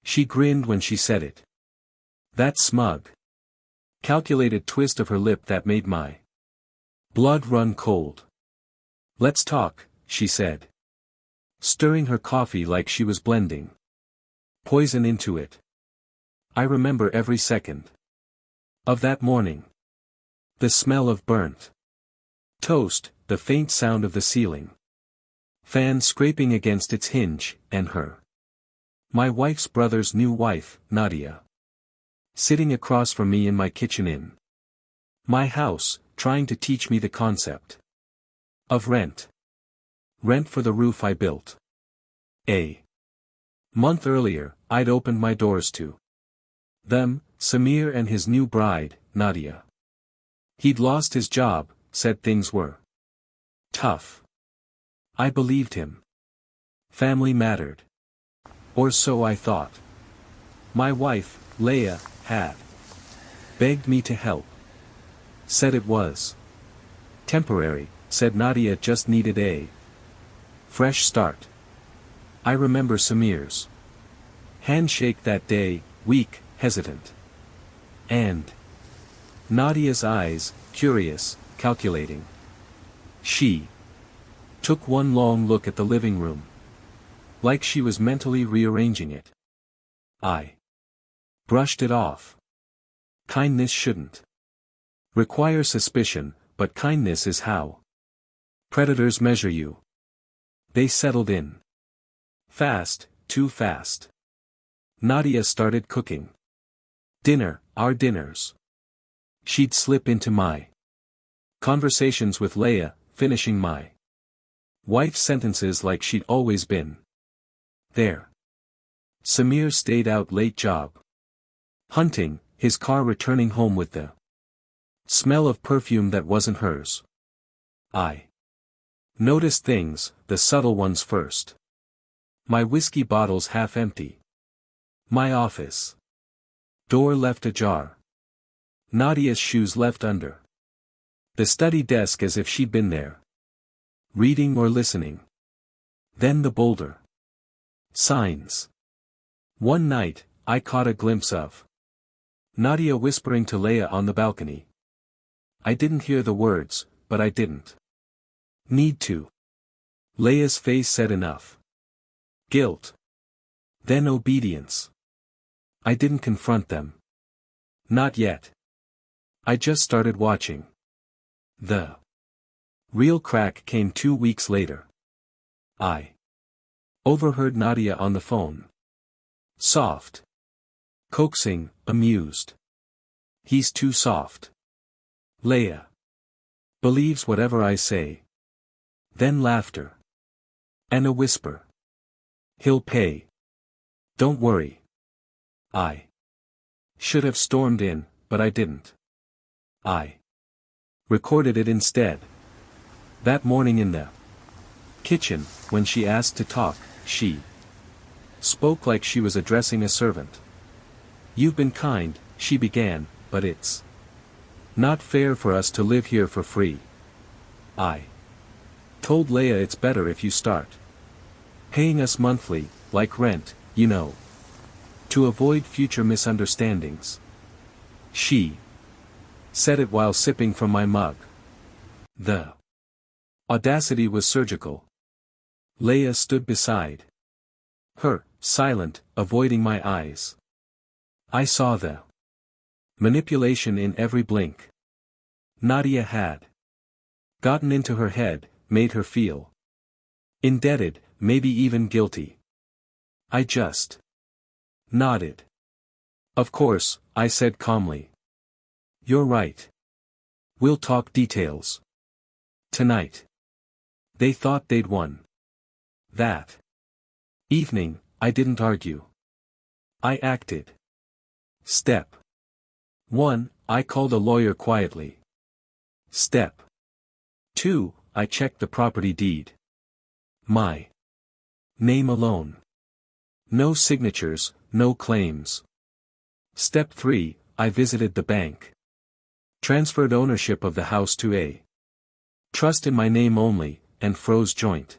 She grinned when she said it. That smug, calculated twist of her lip that made my blood run cold. Let's talk, she said, stirring her coffee like she was blending poison into it. I remember every second of that morning. The smell of burnt toast, the faint sound of the ceiling fan scraping against its hinge, and my wife's brother's new wife, Nadia, sitting across from me in my kitchen in my house, trying to teach me the concept of rent. Rent for the roof I built. A month earlier, I'd opened my doors to them, Samir and his new bride, Nadia. He'd lost his job, said things were tough. I believed him. Family mattered. Or so I thought. My wife, Leia, had begged me to help. Said it was temporary, said Nadia just needed a fresh start. I remember Samir's handshake that day, weak, hesitant. And Nadia's eyes, curious, calculating. She took one long look at the living room, like she was mentally rearranging it. I brushed it off. Kindness shouldn't require suspicion, but kindness is how predators measure you. They settled in. Fast, too fast. Nadia started cooking dinner, our dinners. She'd slip into my conversations with Leia, finishing my wife's sentences like she'd always been there. Samir stayed out late job hunting, his car returning home with the smell of perfume that wasn't hers. I noticed things, the subtle ones first. My whiskey bottles half empty. My office door left ajar. Nadia's shoes left under the study desk as if she'd been there, reading or listening. Then the bolder signs. One night, I caught a glimpse of Nadia whispering to Leia on the balcony. I didn't hear the words, but I didn't need to. Leia's face said enough. Guilt. Then obedience. I didn't confront them. Not yet. I just started watching. The real crack came 2 weeks later. I overheard Nadia on the phone. Soft. Coaxing, amused. He's too soft. Leia believes whatever I say. Then laughter. And a whisper. He'll pay. Don't worry. I should have stormed in, but I didn't. I recorded it instead. That morning in the kitchen, when she asked to talk, she spoke like she was addressing a servant. You've been kind, she began, but it's not fair for us to live here for free. I told Leia it's better if you start paying us monthly, like rent, you know, to avoid future misunderstandings. She said it while sipping from my mug. The audacity was surgical. Leia stood beside her, silent, avoiding my eyes. I saw the manipulation in every blink. Nadia had gotten into her head, made her feel indebted, maybe even guilty. I just nodded. Of course, I said calmly. You're right. We'll talk details tonight. They thought they'd won. That evening, I didn't argue. I acted. Step 1, I called a lawyer quietly. Step 2, I checked the property deed. My name alone. No signatures, no claims. Step 3, I visited the bank. Transferred ownership of the house to a trust in my name only, and froze joint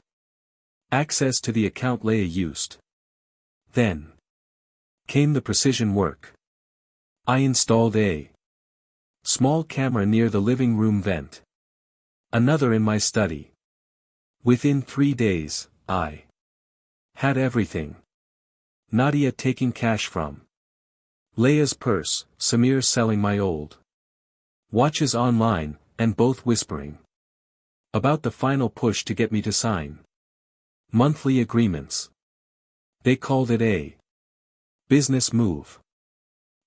access to the account Leia used. Then Came the precision work. I installed a small camera near the living room vent. Another in my study. Within 3 days, I had everything. Nadia taking cash from Leia's purse, Samir selling my old watches online, and both whispering about the final push to get me to sign monthly agreements. They called it a business move.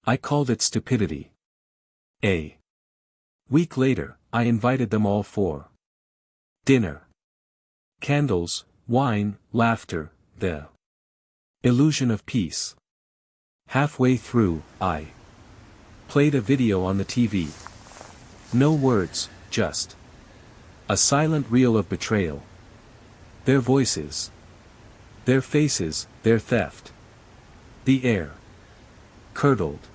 I called it stupidity. A week later, I invited them all for dinner. Candles, wine, laughter, the illusion of peace. Halfway through, I played a video on the TV. No words, just a silent reel of betrayal. Their voices, their faces, their theft. The air curdled.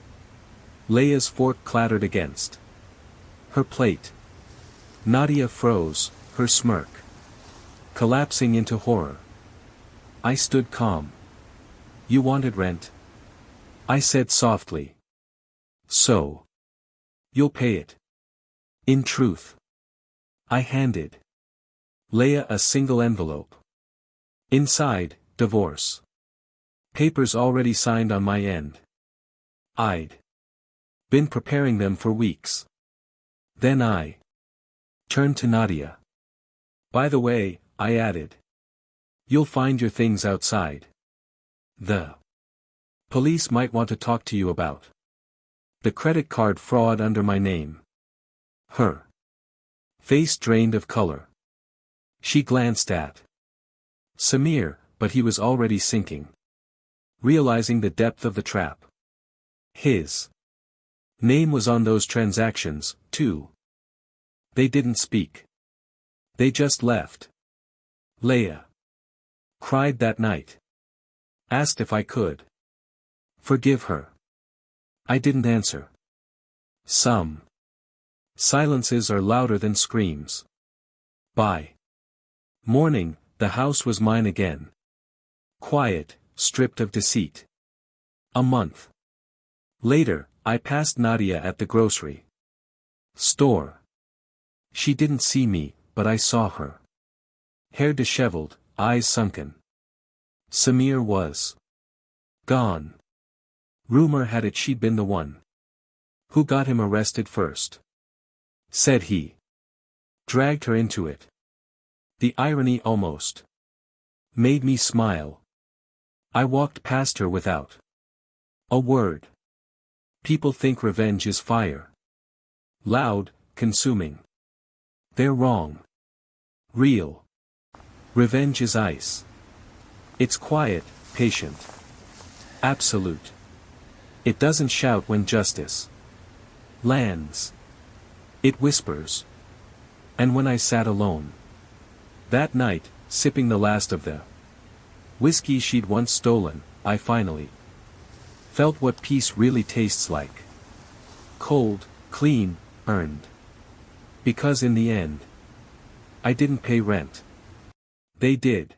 Leia's fork clattered against her plate. Nadia froze, her smirk collapsing into horror. I stood calm. You wanted rent? I said softly. So you'll pay it. In truth. I handed Leia a single envelope. Inside, divorce papers already signed on my end. I'd been preparing them for weeks. Then I turned to Nadia. By the way, I added, you'll find your things outside. The police might want to talk to you about the credit card fraud under my name. Her face drained of color. She glanced at Samir, but he was already sinking. Realizing the depth of the trap. His name was on those transactions, too. They didn't speak. They just left. Leia cried that night. Asked if I could forgive her. I didn't answer. Some silences are louder than screams. By morning, the house was mine again. Quiet, stripped of deceit. A month later, I passed Nadia at the grocery store. She didn't see me, but I saw her. Hair disheveled, eyes sunken. Samir was gone. Rumor had it she'd been the one who got him arrested first. Said he dragged her into it. The irony almost made me smile. I walked past her without a word. People think revenge is fire. Loud, consuming. They're wrong. Real revenge is ice. It's quiet, patient. Absolute. It doesn't shout when justice lands. It whispers. And when I sat alone that night, sipping the last of the whiskey she'd once stolen, I finally felt what peace really tastes like. Cold, clean, earned. Because in the end, I didn't pay rent. They did.